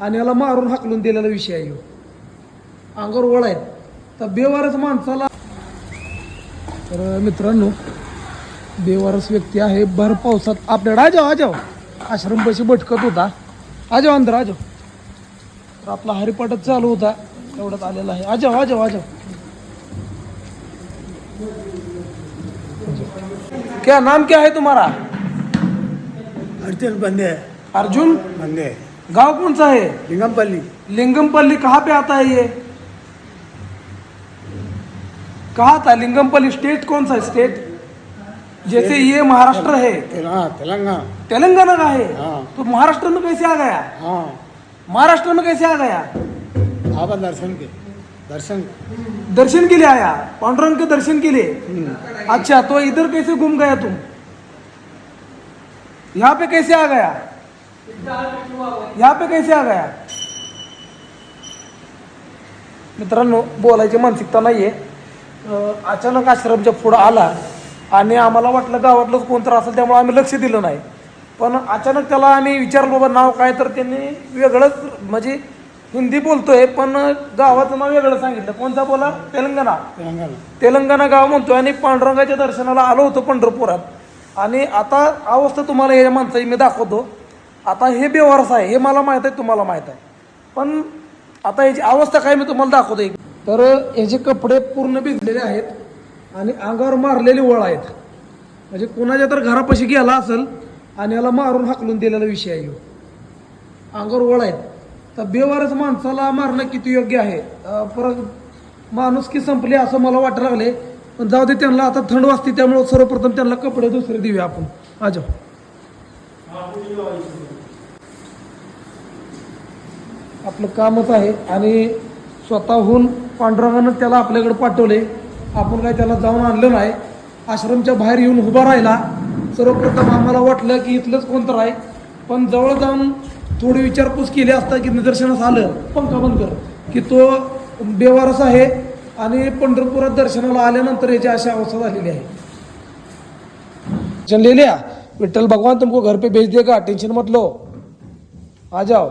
आणि याला मारून हाकलून दिलेला विषय आहे ह्यो. अंगावर वळ आहेत तर बेवारस माणसाला. तर मित्रांनो, बेवारस व्यक्ती आहे भर पावसात आपल्याकडे आजाव आश्रम पैसे भटकत होता. आजाव अंदर आजाव. तर आपला हरिपाठच चालू होता तेवढ्यात आलेला आहे. आजाव. क्या नाम क्या है तुम्हारा? अर्जुन बंदे। अर्जुन बंदे। गांव कौन सा है? लिंगमपल्ली। लिंगमपल्ली कहाँ पे आता है ये? कहाँ था लिंगमपल्ली? स्टेट कौन सा है? स्टेट जैसे ये महाराष्ट्र है, तेलंगाना। तेलंगाना का है। हाँ। तो महाराष्ट्र में कैसे आ गया? हाँ, महाराष्ट्र में कैसे आ गया? बाबा दर्शन के लिए आया, पांडुरंग के दर्शन के लिए। अच्छा, तो इधर कैसे घूम गया तुम? यहाँ पे कैसे आ गया? यहाँ पे कैसे आ गया? मित्रांनो, बोलायची मानसिकता नाहीये. अचानक आश्रमच्या पुढं आला आणि आम्हाला वाटलं गावातलंच कोणतं असेल, त्यामुळे आम्ही लक्ष दिलं नाही. पण अचानक त्याला आम्ही विचारलं बाबा नाव काय, तर त्यांनी वेगळंच म्हणजे हिंदी बोलतोय पण गावाचं नाव वेगळं सांगितलं. कोणता बोला? तेलंगाना गाव म्हणतोय. आणि पांडुरंगाच्या दर्शनाला आलो होतो पंढरपुरात. आणि आता अवस्था तुम्हाला या माणसाची मी दाखवतो. आता हे बेवारस आहे हे मला माहीत आहे, तुम्हाला माहीत आहे, पण आता याची अवस्था काय मी तुम्हाला दाखवतो. तर याचे कपडे पूर्ण भिजलेले आहेत आणि अंगावर मारलेले वळ आहेत. म्हणजे कोणाच्या तर घरापाशी गेला असेल आणि याला मारून हाकलून दिलेला विषय आहे ह्यो. अंगावर वळ आहेत. तर बेवारस माणसाला मारणं किती योग्य आहे? परत माणुसकी संपली असं मला वाटायला लागले. पण जाऊ दे, त्यांना आता थंड वाजते त्यामुळे सर्वप्रथम त्यांना कपडे दुसरे देऊया आपण. आजो आपलं कामच आहे आणि स्वतःहून पांडुरंगानं त्याला आपल्याकडे पाठवले. आपण काय त्याला जाऊन आणलं नाही. आश्रमच्या बाहेर येऊन उभा राहिला. सर्वप्रथम आम्हाला वाटलं की इथलंच कोणतं आहे, पण जवळ जाऊन थोडी विचारपूस केली असता की निदर्शनास आलं पंखा बंद कर की तो बेवारस आहे. आणि पंढरपुरात दर्शनाला आल्यानंतर याची अशी अवस्था झालेली आहे. ले लिया, विठ्ठल भगवान तुमको घर पे भेज देगा, टेंशन मत लो, आ जाओ.